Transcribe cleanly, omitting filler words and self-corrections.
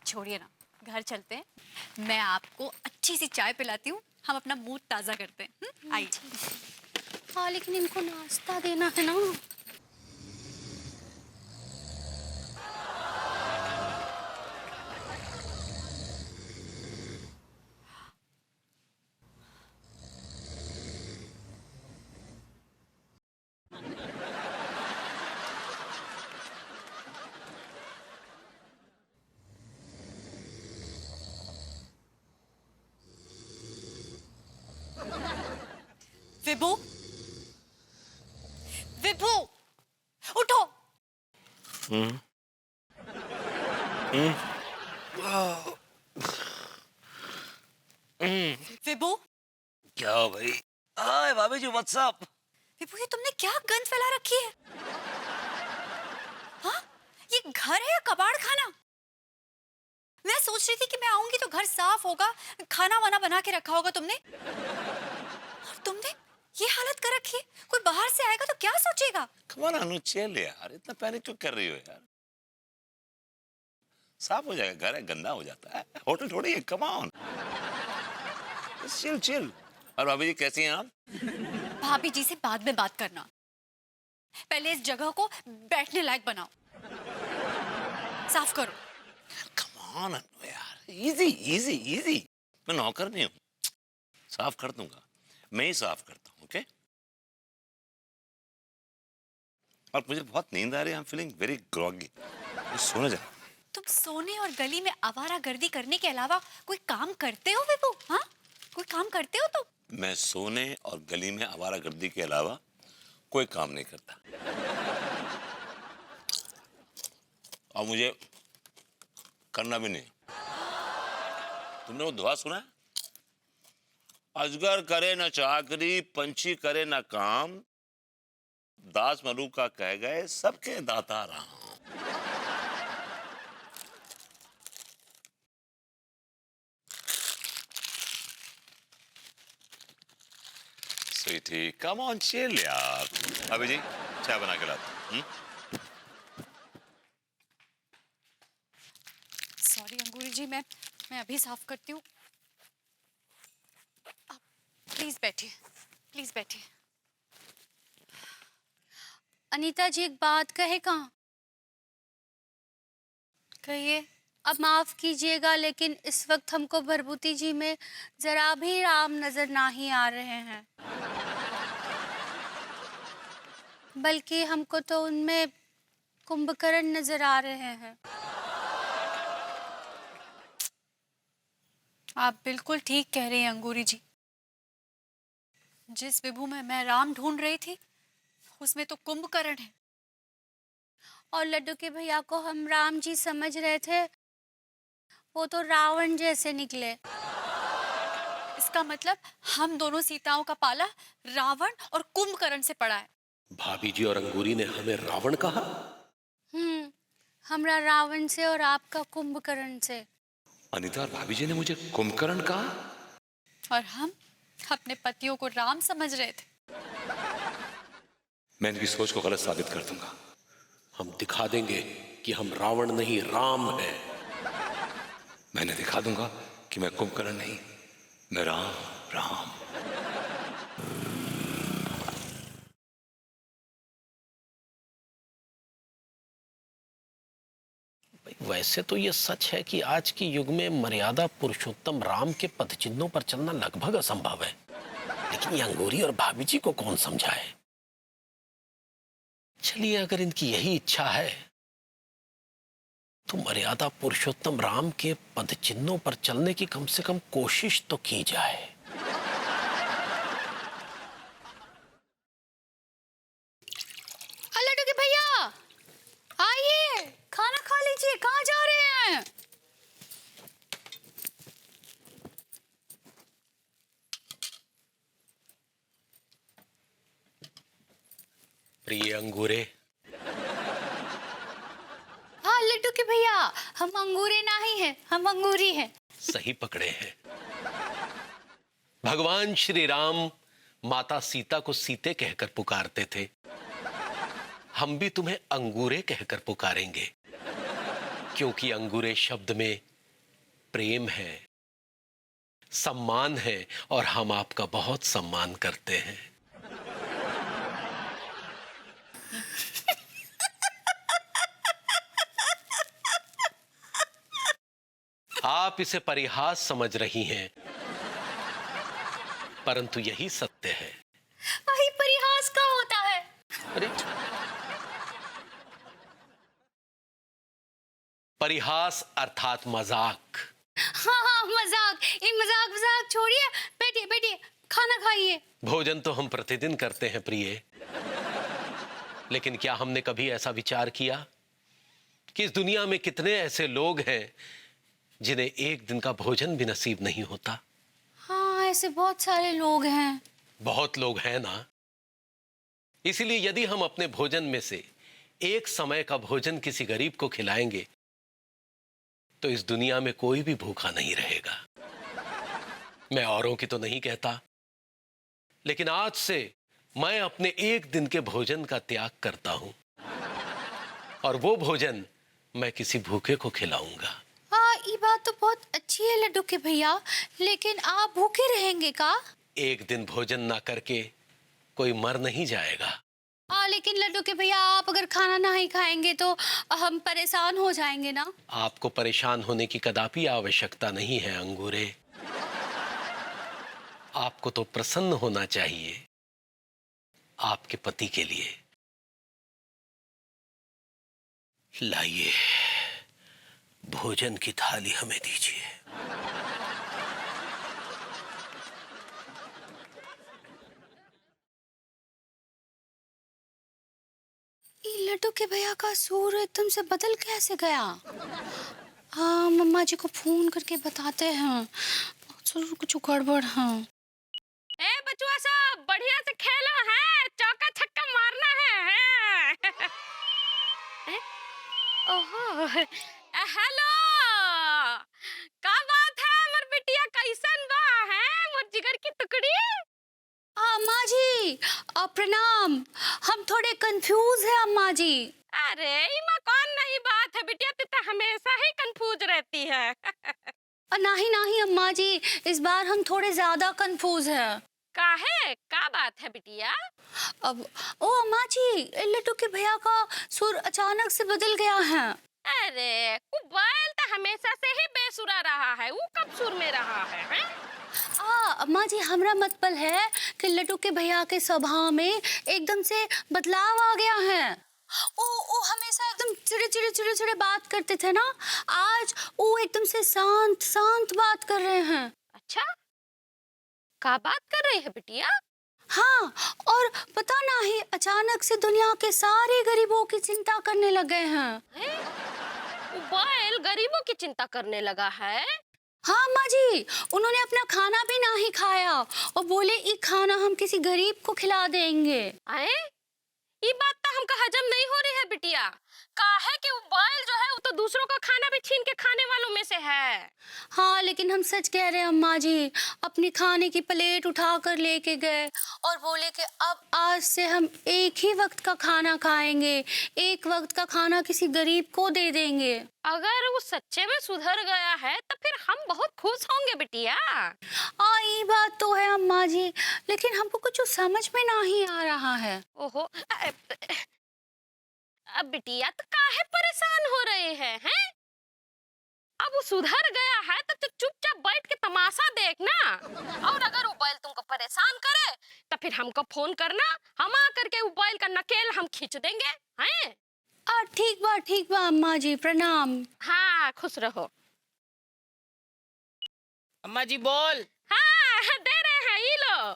छोड़िए ना, घर चलते हैं, मैं आपको अच्छी सी चाय पिलाती हूँ, हम अपना मूड ताज़ा करते हैं। आइए। हाँ लेकिन इनको नाश्ता देना है ना। विभू, विभू, उठो। विभू, क्या हो भाई? हाय भाभी जी, व्हाट्सअप? विभू, ये तुमने क्या गंद फैला रखी है? हाँ, ये घर है या कबाड़ खाना? मैं सोच रही थी कि मैं आऊंगी तो घर साफ होगा, खाना वाना बना के रखा होगा तुमने, और तुमने ये हालत कर रखी है। कोई बाहर से आएगा तो क्या सोचेगा? कम ऑन अनु, चिल यार, इतना पैनिक क्यों कर रही हो यार? साफ हो जाएगा, घर है, गंदा हो जाता है, होटल थोड़ी है। कम ऑन, चिल चिल। और भाभी जी कैसी हैं आप? भाभी जी से बाद में बात करना, पहले इस जगह को बैठने लायक बनाओ, साफ करो। कम ऑन अनु यार, इजी इजी इजी। मैं नौकर नहीं हूँ, साफ कर दूंगा, मैं ही साफ करता हूँ। ओके? और मुझे बहुत नींद आ रही है, I am feeling very groggy. सोने जा। तुम सोने और गली में आवारागर्दी करने के अलावा कोई काम करते हो विभू? हाँ, कोई काम करते हो तुम? मैं सोने और गली में आवारागर्दी के अलावा कोई काम नहीं करता, और मुझे करना भी नहीं। तुमने वो दुआ सुना है? अजगर करे न चाकरी, पंछी करे न काम, दास मरु का कह गए सबके दाता Ram. Sweetie, come on chill यार। अभी जी चाय बना के लाता हूं। सॉरी अंगूरी जी, मैं अभी साफ करती हूँ। प्लीज बैठिए, प्लीज बैठिए। अनीता जी एक बात कहे कहाँ? कहिए। अब माफ कीजिएगा लेकिन इस वक्त हमको भरभूति जी में जरा भी राम नजर नहीं आ रहे हैं, बल्कि हमको तो उनमें कुंभकर्ण नजर आ रहे हैं। आप बिल्कुल ठीक कह रही हैं अंगूरी जी। जिस विभू में मैं राम ढूंढ रही थी, उसमें तो कुंभकर्ण है। और लड्डू के भैया को हम राम जी समझ रहे थे, वो तो रावण जैसे निकले। इसका मतलब हम दोनों सीताओं का पाला रावण और कुंभकर्ण से पड़ा है। भाभी जी और अंगूरी ने हमें रावण कहा? हमरा रावण से और आपका कुंभकर्ण से। अनीता और भाभी जी ने मुझे कुंभकर्ण कहा? और हम अपने पतियों को राम समझ रहे थे। मैं इनकी सोच को गलत साबित कर दूंगा। हम दिखा देंगे कि हम रावण नहीं राम हैं। मैंने दिखा दूंगा कि मैं कुंभकर्ण नहीं, मैं राम राम। वैसे तो ये सच है कि आज के युग में मर्यादा पुरुषोत्तम राम के पदचिन्हों पर चलना लगभग असंभव है, लेकिन ये अंगूरी और भाभी जी को कौन समझाए। चलिए, अगर इनकी यही इच्छा है तो मर्यादा पुरुषोत्तम राम के पदचिन्हों पर चलने की कम से कम कोशिश तो की जाए। लड्डू के भैया आइए, खाना खा लीजिए, कहाँ जा रहे हैं? प्रिय अंगूरे। हाँ लड्डू के भैया, हम अंगूरे नहीं हैं, हम अंगूरी हैं। सही पकड़े हैं। भगवान श्री राम माता सीता को सीते कहकर पुकारते थे, हम भी तुम्हें अंगूरे कहकर पुकारेंगे, क्योंकि अंगूरे शब्द में प्रेम है, सम्मान है और हम आपका बहुत सम्मान करते हैं। आप इसे परिहास समझ रही हैं, परंतु यही सत्य है। भाई परिहास का होता है। अरे, परिहास अर्थात मजाक। हाँ, मजाक। ये मजाक छोड़िए, बैठिए बैठिए, खाना खाइए। भोजन तो हम प्रतिदिन करते हैं प्रिय, लेकिन क्या हमने कभी ऐसा विचार किया कि इस दुनिया में कितने ऐसे लोग हैं जिन्हें एक दिन का भोजन भी नसीब नहीं होता? हाँ, ऐसे बहुत सारे लोग हैं। बहुत लोग हैं ना। इसलिए यदि हम अपने भोजन में से एक समय का भोजन किसी गरीब को खिलाएंगे तो इस दुनिया में कोई भी भूखा नहीं रहेगा। मैं औरों की तो नहीं कहता, लेकिन आज से मैं अपने एक दिन के भोजन का त्याग करता हूं और वो भोजन मैं किसी भूखे को खिलाऊंगा। हाँ, ये बात तो बहुत अच्छी है लड्डू के भैया, लेकिन आप भूखे रहेंगे का? एक दिन भोजन ना करके कोई मर नहीं जाएगा। लेकिन लड्डू के भैया, आप अगर खाना नहीं खाएंगे तो हम परेशान हो जाएंगे ना। आपको परेशान होने की कदापि आवश्यकता नहीं है अंगूरे। आपको तो प्रसन्न होना चाहिए आपके पति के लिए। लाइए, भोजन की थाली हमें दीजिए। ये लड्डू के भैया का सुर एकदम से बदल कैसे गया? हाँ, मम्मा जी को फोन करके बताते हैं, जरूर कुछ गड़बड़ है। ए बचुआ सब बढ़िया से खेलो है, चौका छक्का मारना है। ओहो, हेलो, का बात है हमर बिटिया, कैसन बा है मोर जिगर की टुकड़ी? अम्मा जी, प्रणाम। हम थोड़े कंफ्यूज हैं अम्मा जी। अरे इमा कौन नई बात है बिटिया, तू तो हमेशा ही कंफ्यूज रहती है। नहीं नहीं अम्मा जी, इस बार हम थोड़े ज्यादा कंफ्यूज हैं। काहे, का बात है बिटिया? अब ओ अम्मा जी, लड्डू के भैया का सुर अचानक से बदल गया है। अरे वो बैल तो हमेशा से ही बेसुरा रहा है, वो कब सुर में रहा है, हैं? अम्मा जी, हमरा मतलब है कि लड्डू के भैया के स्वभाव में एकदम से बदलाव आ गया है। वो हमेशा एकदम चिड़े बात करते थे ना, आज वो एकदम से शांत बात कर रहे हैं। अच्छा, का बात कर रही है बिटिया? हाँ, और पता नहीं अचानक से दुनिया के सारे गरीबों की चिंता करने लगे हैं। बैल गरीबों की चिंता करने लगा है? हाँ अम्मा जी, उन्होंने अपना खाना भी नहीं खाया और बोले ये खाना हम किसी गरीब को खिला देंगे। आए, ये बात तो हमका हजम नहीं हो रही है बिटिया। काहे कि वो बैल जो है वो तो दूसरों का खाना भी छीन के खाने वालों में से है। हाँ, लेकिन हम सच कह रहे हैं अम्मा जी, अपनी खाने की प्लेट उठा कर लेके गए और बोले कि अब आज से हम एक ही वक्त का खाना खाएंगे, एक वक्त का खाना किसी गरीब को दे देंगे। अगर वो सच्चे में सुधर गया है तो फिर हम बहुत खुश होंगे बिटिया। ये बात तो है अम्मा जी, लेकिन हमको कुछ समझ में नहीं आ रहा है। ओहो, अब बिटिया तो काहे परेशान हो रहे हैं? अब वो सुधर गया है तो चुपचाप बैठ के तमाशा देखना, और अगर वो बैल तुमको परेशान करे तो फिर हमको फोन करना, हम आ करके वो बैल का नकेल हम खींच देंगे, हैं? ठीक बा अम्मा जी, प्रणाम। हाँ, खुश रहो। अम्मा जी बोल। हाँ, दे रहे हैं, ये लो।